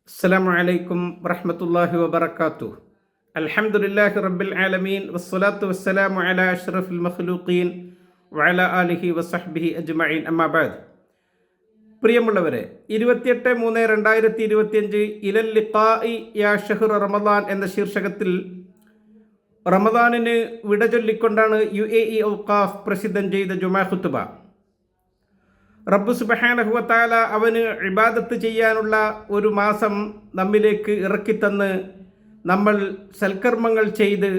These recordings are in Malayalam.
അസ്സലാമു അലൈക്കും വറഹ്മത്തുള്ളാഹി വബറകാതുഹു. അൽഹംദുലില്ലാഹി റബ്ബിൽ ആലമീൻ വസ്സലാത്തു വസ്സലാമു അലാ അഷ്റഫിൽ മഖ്ലൂഖീൻ വഅലാ ആലിഹി വസഹ്ബിഹി അജ്മഈൻ. അമ്മാ ബഅദ്. പ്രിയമുള്ളവരെ, 28/3/2025 ഇലൽ ലിഖാഇ യാ ഷഹ്റ റമദാൻ എന്ന ശീർഷകത്തിൽ റമദാനിന് വിട ചൊല്ലിക്കൊണ്ടാണ് UAE ഔഖാഫ് പ്രസിദ്ധം ചെയ്ത ജുമാ ഖുത്ബ. റബ്ബ് സുബ്ഹാനഹു വ തആല അവന് ഇബാദത്ത് ചെയ്യാനുള്ള ഒരു മാസം നമ്മിലേക്ക് ഇറക്കിത്തന്ന് നമ്മൾ സൽക്കർമ്മങ്ങൾ ചെയ്ത്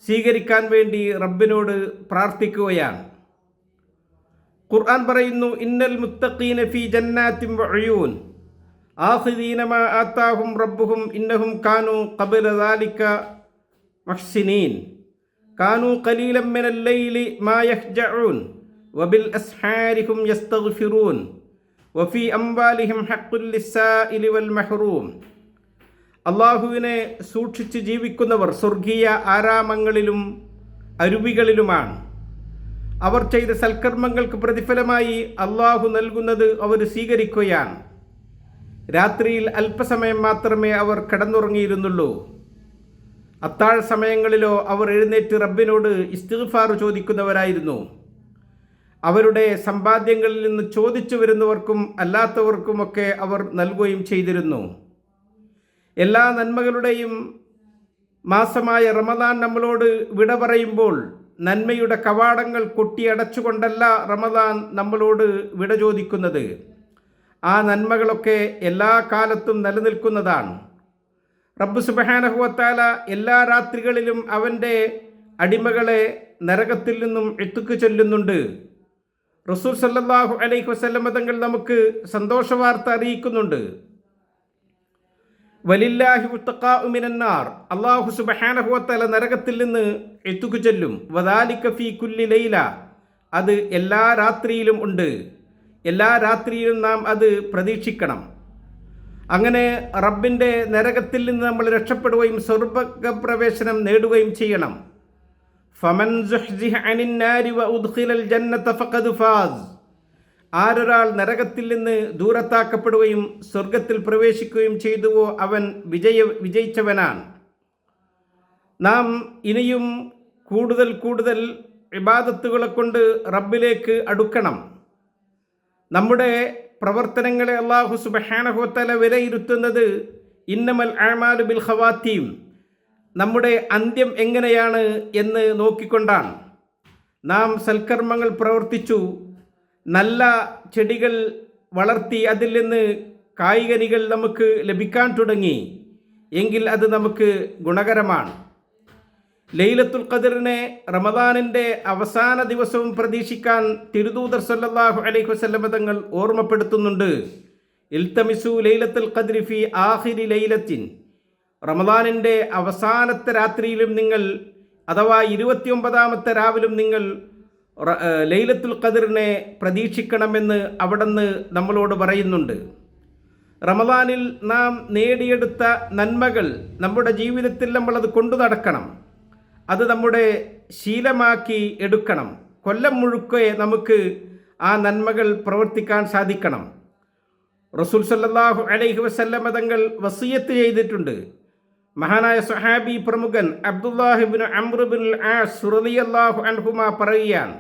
സ്വീകരിക്കാൻ വേണ്ടി റബ്ബിനോട് പ്രാർത്ഥിക്കുകയാണ്. ഖുർആൻ പറയുന്നു, ഇന്നൽ മുത്തഖീന ഫീ ജന്നാത്തിൻ വഉയൂൻ ആഖിദീന മാ ആതാഹും റബ്ബുഹും ഇന്നഹും കാനൂ ഖബ്ല ദാലിക മുഹ്സിനീൻ കാനൂ ഖലീലൻ മിനൽ ലൈലി മാ യഹ്ജഊൻ വബിൽ അസ്ഹാരിഹും യസ്തഗ്ഫിറൂൻ വഫീ അംവാലിഹിം ഹഖ്ഖുൽ ലിസ്സാഇലി വൽ മഹ്റൂം. അള്ളാഹുവിനെ സൂക്ഷിച്ച് ജീവിക്കുന്നവർ സ്വർഗീയ ആരാമങ്ങളിലും അരുവികളിലുമാണ്. അവർ ചെയ്ത സൽക്കർമ്മങ്ങൾക്ക് പ്രതിഫലമായി അള്ളാഹു നൽകുന്നത് അവർ സ്വീകരിക്കുകയാണ്. രാത്രിയിൽ അല്പസമയം മാത്രമേ അവർ കിടന്നുറങ്ങിയിരുന്നുള്ളൂ. അത്താഴ സമയങ്ങളിലോ അവർ എഴുന്നേറ്റ് റബ്ബിനോട് ഇസ്തിഗ്ഫാർ ചോദിക്കുന്നവരായിരുന്നു. അവരുടെ സമ്പാദ്യങ്ങളിൽ നിന്ന് ചോദിച്ചു വരുന്നവർക്കും അല്ലാത്തവർക്കുമൊക്കെ അവർ നൽകുകയും ചെയ്തിരുന്നു. എല്ലാ നന്മകളുടെയും മാസമായ റമദാൻ നമ്മളോട് വിട പറയുമ്പോൾ നന്മയുടെ കവാടങ്ങൾ കൊട്ടിയടച്ചുകൊണ്ടല്ല റമദാൻ നമ്മളോട് വിട ചോദിക്കുന്നത്. ആ നന്മകളൊക്കെ എല്ലാ കാലത്തും നിലനിൽക്കുന്നതാണ്. റബ്ബ് സുബ്ഹാനഹു വ തആല എല്ലാ രാത്രികളിലും അവൻ്റെ അടിമകളെ നരകത്തിൽ നിന്നും ഇത്ഖ് ചൊല്ലുന്നുണ്ട്. റസൂൽ സല്ലല്ലാഹു അലൈഹി വസല്ലം തങ്ങൾ നമുക്ക് സന്തോഷവാർത്ത അറിയിക്കുന്നുണ്ട്. വലില്ലാഹി ഉത്തഖാഉ മിനന്നാർ, അല്ലാഹു സുബ്ഹാനഹു വ തആല നരകത്തിൽ നിന്ന് ഇത്ഖ് ചൊല്ലും. വദാലിക ഫീ കുല്ലി ലൈല, അത് എല്ലാ രാത്രിയിലും ഉണ്ട്. എല്ലാ രാത്രിയിലും നാം അത് പ്രതീക്ഷിക്കണം. അങ്ങനെ റബ്ബിൻ്റെ നരകത്തിൽ നിന്ന് നമ്മൾ രക്ഷപ്പെടുകയും സ്വർഗ്ഗപ്രവേശനം നേടുകയും ചെയ്യണം. ഫമൻ സുഹ്സിഹ അനിൻ നാരി വ ഉദ്ഖിലൽ ജന്നത ഫഖദ് ഫാസ്, ആരൊരാൾ നരകത്തിൽ നിന്ന് ദൂരത്താക്കപ്പെടുകയും സ്വർഗത്തിൽ പ്രവേശിക്കുകയും ചെയ്തുവോ അവൻ വിജയിച്ചവനാണ്. നാം ഇനിയും കൂടുതൽ കൂടുതൽ ഇബാദത്തുകളെ കൊണ്ട് റബ്ബിലേക്ക് അടുക്കണം. നമ്മുടെ പ്രവർത്തനങ്ങളെ അല്ലാഹു സുബ്ഹാനഹു വ തആല വിലയിരുത്തുന്നത് ഇന്നമൽ അഅ്മാലു ബിൽ ഖവാത്തീം, നമ്മുടെ അന്ത്യം എങ്ങനെയാണ് എന്ന് നോക്കിക്കൊണ്ടാണ്. നാം സൽക്കർമ്മങ്ങൾ പ്രവർത്തിച്ചു, നല്ല ചെടികൾ വളർത്തി അതിൽ നിന്ന് കായ്കനികൾ നമുക്ക് ലഭിക്കാൻ തുടങ്ങി എങ്കിൽ അത് നമുക്ക് ഗുണകരമാണ്. ലൈലത്തുൽ ഖദറിനെ റമദാനിൻ്റെ അവസാന ദിവസവും പ്രതീക്ഷിക്കാൻ തിരുദൂതർ സല്ലല്ലാഹു അലൈഹി വസല്ലം തങ്ങൾ ഓർമ്മപ്പെടുത്തുന്നുണ്ട്. ഇൽതമിസു ലൈലത്തുൽ ഖദ്രി ഫി ആഖിരി ലൈലത്തിൻ, റമദാനിൻ്റെ അവസാനത്തെ രാത്രിയിലും നിങ്ങൾ, അഥവാ 29ാമത്തെ രാവിലും നിങ്ങൾ ലൈലത്തുൽ ഖദറിനെ പ്രതീക്ഷിക്കണമെന്ന് അവിടുന്ന് നമ്മളോട് പറയുന്നുണ്ട്. റമദാനിൽ നാം നേടിയെടുത്ത നന്മകൾ നമ്മുടെ ജീവിതത്തിൽ നമ്മളത് കൊണ്ടു നടക്കണം. അത് നമ്മുടെ ശീലമാക്കി എടുക്കണം. കൊല്ലം മുഴുക്കെ നമുക്ക് ആ നന്മകൾ പ്രവർത്തിക്കാൻ സാധിക്കണം. റസൂൽ സല്ലല്ലാഹു അലൈഹി വസല്ലം തങ്ങൾ വസിയത്ത് ചെയ്തിട്ടുണ്ട്. മഹാനായ സ്വഹാബി പ്രമുഖൻ അബ്ദുല്ലാഹ് ഇബ്നു അംർ ഇബ്നുൽ ആസ് റളിയല്ലാഹു അൻഹുമാ പറയുകയാണ്,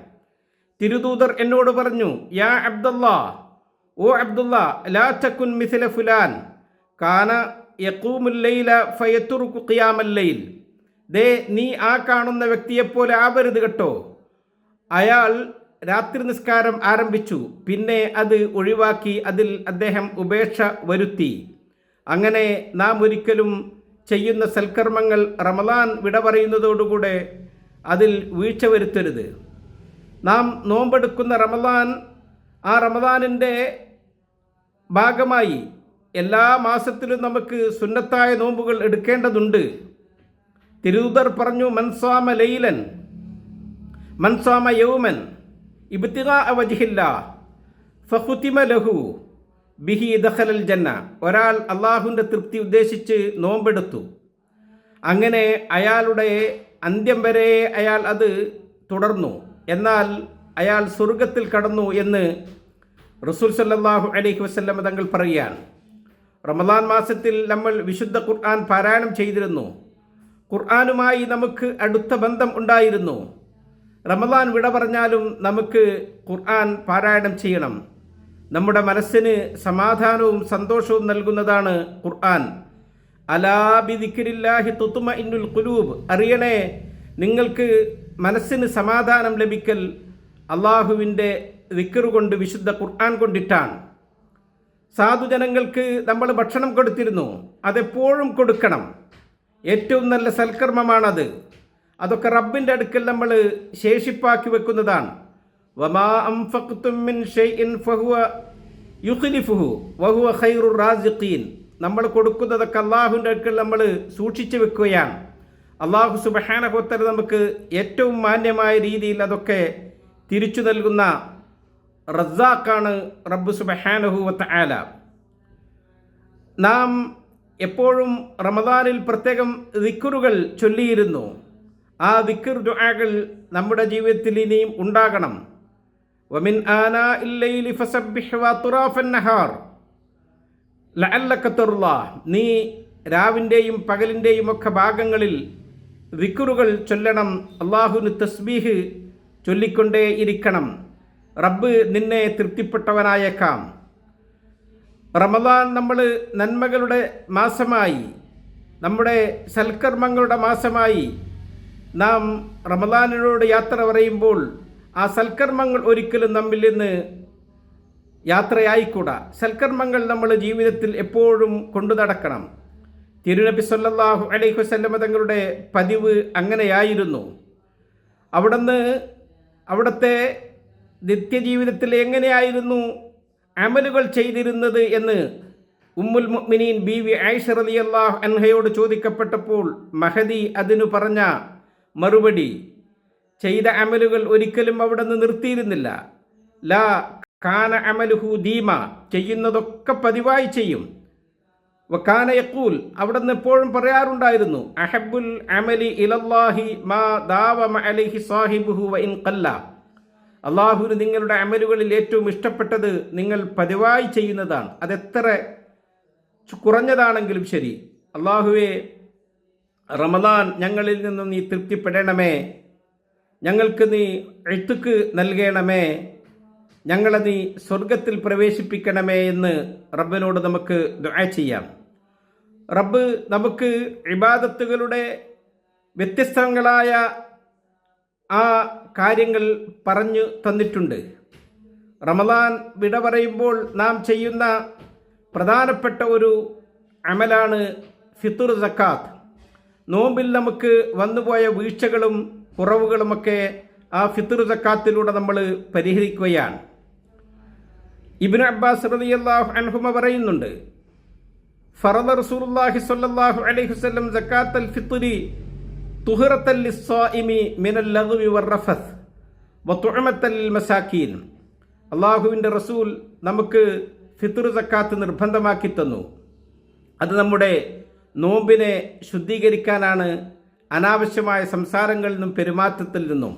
തിരുദൂതർ എന്നോട് പറഞ്ഞു, യാ അബ്ദുല്ലാ, ഓ അബ്ദുല്ലാ, ലാ തകുൻ മിസ്ല ഫുലാൻ കാന യഖൂമുൽ ലൈല ഫയത്റുകു ഖിയാമൽ ലൈൽ, ദേ നീ ആ കാണുന്ന വ്യക്തിയെപ്പോലെ ആവരുത് കേട്ടോ. അയാൾ രാത്രി നിസ്കാരം ആരംഭിച്ചു, പിന്നെ അത് ഒഴിവാക്കി, അതിൽ അദ്ദേഹം ഉപേക്ഷ വരുത്തി. അങ്ങനെ നാം ഒരിക്കലും ചെയ്യുന്ന സൽക്കർമ്മങ്ങൾ റമദാൻ വിട പറയുന്നതോടുകൂടെ അതിൽ വീഴ്ച വരുത്തരുത്. നാം നോമ്പെടുക്കുന്ന റമദാൻ, ആ റമദാനിൻ്റെ ഭാഗമായി എല്ലാ മാസത്തിലും നമുക്ക് സുന്നത്തായ നോമ്പുകൾ എടുക്കേണ്ടതുണ്ട്. തിരുദൂതർ പറഞ്ഞു, മൻസാമ ലൈലൻ മൻസാമ യൗമൻ ഇബ്തിഗാ വജ്ഹില്ലാഹ് ഫഖുതിമ ലഹു ബിഹി ദഖലൽ ജന്ന, ഒരാൾ അള്ളാഹുവിൻ്റെ തൃപ്തി ഉദ്ദേശിച്ച് നോമ്പെടുത്തു, അങ്ങനെ അയാളുടെ അന്ത്യം വരെ അയാൾ അത് തുടർന്നു, എന്നാൽ അയാൾ സ്വർഗത്തിൽ കടന്നു എന്ന് റസൂൽ സല്ലല്ലാഹു അലൈഹി വസല്ലം തങ്ങൾ പറയുകയാണ്. റമദാൻ മാസത്തിൽ നമ്മൾ വിശുദ്ധ ഖുർആൻ പാരായണം ചെയ്തിരുന്നു. ഖുർആനുമായി നമുക്ക് അടുത്ത ബന്ധം ഉണ്ടായിരുന്നു. റമദാൻ വിട പറഞ്ഞാലും നമുക്ക് ഖുർആൻ പാരായണം ചെയ്യണം. നമ്മുടെ മനസ്സിന് സമാധാനവും സന്തോഷവും നൽകുന്നതാണ് ഖുർആൻ. അലാ ബിദിക്രില്ലാഹി തുത്മഇന്നുൽ ഖുലൂബ്. അറിയണേ, നിങ്ങൾക്ക് മനസ്സിന് സമാധാനം ലഭിക്കൽ അള്ളാഹുവിൻ്റെ ദിക്ർ കൊണ്ട്, വിശുദ്ധ ഖുർആൻ കൊണ്ടിട്ടാണ്. സാധുജനങ്ങൾക്ക് നമ്മൾ ഭക്ഷണം കൊടുത്തിരുന്നു. അതെപ്പോഴും കൊടുക്കണം. ഏറ്റവും നല്ല സൽക്കർമ്മമാണത്. അതൊക്കെ റബ്ബിൻ്റെ അടുക്കൽ നമ്മൾ ശേഷിപ്പാക്കി വെക്കുന്നതാണ്. വമാ അൻഫഖ്തും മിൻ ഷൈഇൻ ഫഹുവ യുഖ്ലിഫുഹു വഹുവ ഖൈറുർ റാസിഖീൻ. നമ്മൾ കൊടുക്കുന്നതൊക്കെ അള്ളാഹുവിൻ്റെ അടുക്കൽ നമ്മൾ സൂക്ഷിച്ചു വെക്കുകയാണ്. അള്ളാഹു സുബ്ഹാനഹു വ തആല നമുക്ക് ഏറ്റവും മാന്യമായ രീതിയിൽ അതൊക്കെ തിരിച്ചു നൽകുന്ന റസ്സാഖാണ് റബ്ബ് സുബ്ഹാനഹു വ തആല. നാം എപ്പോഴും റമദാനിൽ പ്രത്യേകം ദിക്റുകൾ ചൊല്ലിയിരുന്നു. ആ ദിക്ർ ദുആകൾ നമ്മുടെ ജീവിതത്തിൽ ഇനിയും ഉണ്ടാകണം. വമിൻ ആനാഇൽ ലൈലി ഫസബ്ബിഹ് വഅത്റാഫൻ നഹാർ ലഅല്ലക തർളാ. നീ രാവിൻ്റെയും പകലിൻ്റെയും ഒക്കെ ഭാഗങ്ങളിൽ ദിക്റുകൾ ചൊല്ലണം. അള്ളാഹുവിന് തസ്ബീഹ് ചൊല്ലിക്കൊണ്ടേ ഇരിക്കണം. റബ്ബ് നിന്നെ തൃപ്തിപ്പെട്ടവനായേക്കാം. റമദാൻ നമ്മൾ നന്മകളുടെ മാസമായി, നമ്മുടെ സൽക്കർമ്മങ്ങളുടെ മാസമായി നാം റമദാനിനോട് യാത്ര പറയുമ്പോൾ ആ സൽക്കർമ്മങ്ങൾ ഒരിക്കലും നമ്മിൽ നിന്ന് യാത്രയായിക്കൂടാ. സൽക്കർമ്മങ്ങൾ നമ്മൾ ജീവിതത്തിൽ എപ്പോഴും കൊണ്ടു നടക്കണം. തിരുനബി സല്ലല്ലാഹു അലൈഹി വസല്ലം തങ്ങളുടെ പതിവ് അങ്ങനെയായിരുന്നു. അവിടുത്തെ നിത്യജീവിതത്തിൽ എങ്ങനെയായിരുന്നു അമലുകൾ ചെയ്തിരുന്നത് എന്ന് ഉമ്മുൽ മുഅ്മിനീൻ ബീവി ആയിഷ റളിയല്ലാഹു അൻഹയോട് ചോദിക്കപ്പെട്ടപ്പോൾ മഹദി അതിനു പറഞ്ഞ മറുപടി, ചെയ്ത അമലുകൾ ഒരിക്കലും അവിടെ നിന്ന് നിർത്തിയിരുന്നില്ല. ലാ കാന അമലുഹു ദീമ. ചെയ്യുന്നതൊക്കെ പതിവായി ചെയ്യും. വകാന യഖൂൽ. അവിടെ നിന്ന് എപ്പോഴും പറയാറുണ്ടായിരുന്നു, അഹബ്ബുൽ അമലി ഇലല്ലാഹി മാ ദാവമ അലൈഹി സാഹിബുഹു വ ഇൻ ഖല്ല. അള്ളാഹുവിന് നിങ്ങളുടെ അമലുകളിൽ ഏറ്റവും ഇഷ്ടപ്പെട്ടത് നിങ്ങൾ പതിവായി ചെയ്യുന്നതാണ്. അതെത്ര കുറഞ്ഞതാണെങ്കിലും ശരി. അള്ളാഹുവേ, റമദാൻ ഞങ്ങളിൽ നിന്നും നീ തൃപ്തിപ്പെടണമേ, ഞങ്ങൾക്ക് നീ ഇത്ഖ് നൽകണമേ, ഞങ്ങളെ നീ സ്വർഗത്തിൽ പ്രവേശിപ്പിക്കണമേ എന്ന് റബ്ബിനോട് നമുക്ക് ദുആ ചെയ്യാം. റബ്ബ് നമുക്ക് ഇബാദത്തുകളുടെ വ്യത്യസ്തങ്ങളായ ആ കാര്യങ്ങൾ പറഞ്ഞു തന്നിട്ടുണ്ട്. റമദാൻ വിട പറയുമ്പോൾ നാം ചെയ്യുന്ന പ്രധാനപ്പെട്ട ഒരു അമലാണ് ഫിത്ർ സക്കാത്ത്. നോമ്പിൽ നമുക്ക് വന്നുപോയ വീഴ്ചകളും കുറവുകളുമൊക്കെ ആ ഫിത്ർ സക്കാത്തിലൂടെ നമ്മൾ പരിഹരിക്കുകയാണ്. ഇബ്നു അബ്ബാസ് റളിയല്ലാഹു അൻഹുമ പറയുന്നുണ്ട്, ഫറദ റസൂലുള്ളാഹി സ്വല്ലല്ലാഹു അലൈഹി വസല്ലം സക്കാത്തൽ ഫിത്രി തുഹറത്തൽ ലിസ്സായിമി മിനൽ ലഗ്വി വറഫസ് വതുഅമത്തൽ ലിൽമസാകീൻ. അല്ലാഹുവിൻ്റെ റസൂൽ നമുക്ക് ഫിത്ർ സക്കാത്ത് നിർബന്ധമാക്കി തന്നു. അത് നമ്മുടെ നോമ്പിനെ ശുദ്ധീകരിക്കാനാണ്, അനാവശ്യമായ സംസാരങ്ങളിൽ നിന്നും പെരുമാറ്റത്തിൽ നിന്നും.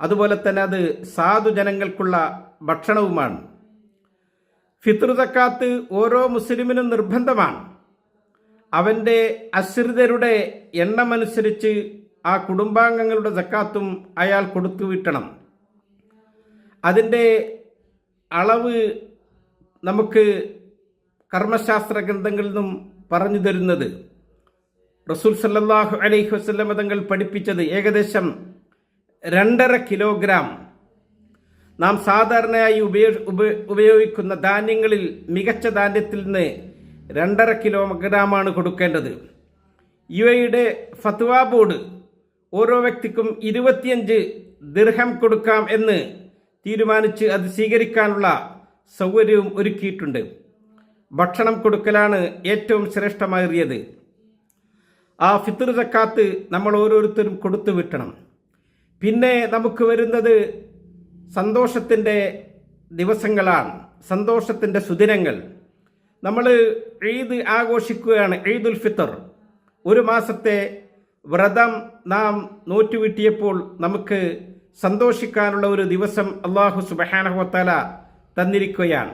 അതുപോലെ തന്നെ അത് സാധുജനങ്ങൾക്കുള്ള ഭക്ഷണവുമാണ്. ഫിത്ർ സക്കാത്ത് ഓരോ മുസ്ലിമിനും നിർബന്ധമാണ്. അവൻ്റെ അശ്രിതരുടെ എണ്ണമനുസരിച്ച് ആ കുടുംബാംഗങ്ങളുടെ സക്കാത്തും അയാൾ കൊടുത്തു വിട്ടണം. അതിൻ്റെ അളവ് നമുക്ക് കർമ്മശാസ്ത്ര ഗ്രന്ഥങ്ങളിൽ നിന്നും പറഞ്ഞു തരുന്നത് റസൂൽ സല്ലല്ലാഹു അലൈഹി വസല്ലം തങ്ങൾ പഠിപ്പിച്ചത് ഏകദേശം 2.5 കിലോഗ്രാം. നാം സാധാരണയായി ഉപയോഗിക്കുന്ന ധാന്യങ്ങളിൽ മികച്ച ധാന്യത്തിൽ നിന്ന് 2.5 കിലോഗ്രാമാണ് കൊടുക്കേണ്ടത്. യുഎഇയുടെ ഫത്വ ബോർഡ് ഓരോ വ്യക്തിക്കും 25 ദിർഹം കൊടുക്കാം എന്ന് തീരുമാനിച്ച് അത് സ്വീകരിക്കാനുള്ള സൗകര്യവും ഒരുക്കിയിട്ടുണ്ട്. ഭക്ഷണം കൊടുക്കലാണ് ഏറ്റവും ശ്രേഷ്ഠമേറിയത്. ആ ഫിത്ർ സക്കാത്ത് നമ്മൾ ഓരോരുത്തരും കൊടുത്തു വിട്ടണം. പിന്നെ നമുക്ക് വരുന്നത് സന്തോഷത്തിൻ്റെ ദിവസങ്ങളാണ്, സന്തോഷത്തിൻ്റെ സുദിനങ്ങൾ. നമ്മൾ ഈദ് ആഘോഷിക്കുകയാണ്, ഈദുൽ ഫിത്തർ. ഒരു മാസത്തെ വ്രതം നാം നോറ്റുവിട്ടിയപ്പോൾ നമുക്ക് സന്തോഷിക്കാനുള്ള ഒരു ദിവസം അല്ലാഹു സുബ്ഹാനഹു വ തആല തന്നിരിക്കുകയാണ്.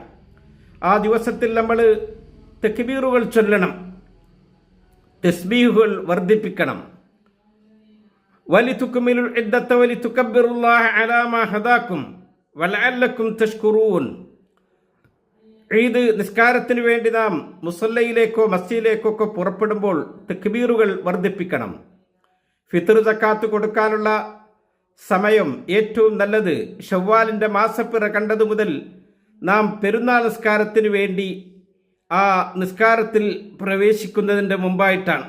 ആ ദിവസത്തിൽ നമ്മൾ തക്ബീറുകൾ ചൊല്ലണം, തസ്ബീഹുകൾ വർദ്ധിപ്പിക്കണം. വലിതുക്മിലുൽ ഇദ്ദത വലിതുകബ്ബിറുല്ലാഹ അലാ മാ ഹദാകും വലഅല്ലക്കും തഷ്കുറൂൻ. ഈദ് നിസ്കാരത്തിന് വേണ്ടി നാം മുസല്ലയിലേക്കോ മസ്ജിദിലേക്കോ ഒക്കെ പുറപ്പെടുമ്പോൾ തക്ബീറുകൾ വർദ്ധിപ്പിക്കണം. ഫിത്ർ സക്കാത്ത് കൊടുക്കാനുള്ള സമയം ഏറ്റവും നല്ലത് ഷവ്വാലിൻ്റെ മാസപ്പിറ കണ്ടതു മുതൽ നാം പെരുന്നാൾ നിസ്കാരത്തിന് വേണ്ടി ആ നിസ്കാരത്തിൽ പ്രവേശിക്കുന്നതിൻ്റെ മുമ്പായിട്ടാണ്.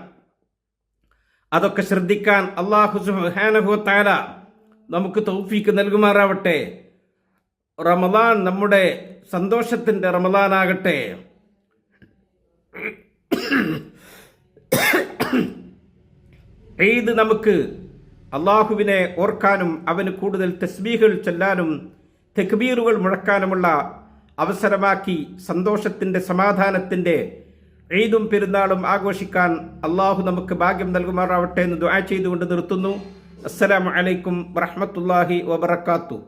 അതൊക്കെ ശ്രദ്ധിക്കാൻ അല്ലാഹു സുബ്ഹാനഹു വ തആല നമുക്ക് തൗഫീക്ക് നൽകുമാറാവട്ടെ. റമദാൻ നമ്മുടെ സന്തോഷത്തിൻ്റെ റമദാനാകട്ടെ. ഈദ് നമുക്ക് അള്ളാഹുവിനെ ഓർക്കാനും അവന് കൂടുതൽ തസ്ബീഹുകൾ ചൊല്ലാനും തക്ബീറുകൾ മുഴക്കാനുമുള്ള അവസരമാക്കി സന്തോഷത്തിൻ്റെ സമാധാനത്തിൻ്റെ ഈദും പെരുന്നാളും ആഘോഷിക്കാൻ അള്ളാഹു നമുക്ക് ഭാഗ്യം നൽകുമാറാവട്ടെ എന്ന് ദുആ ചെയ്തുകൊണ്ട് നിർത്തുന്നു. അസ്സലാമു അലൈക്കും വറഹ്മത്തുള്ളാഹി വബറകാതുഹു.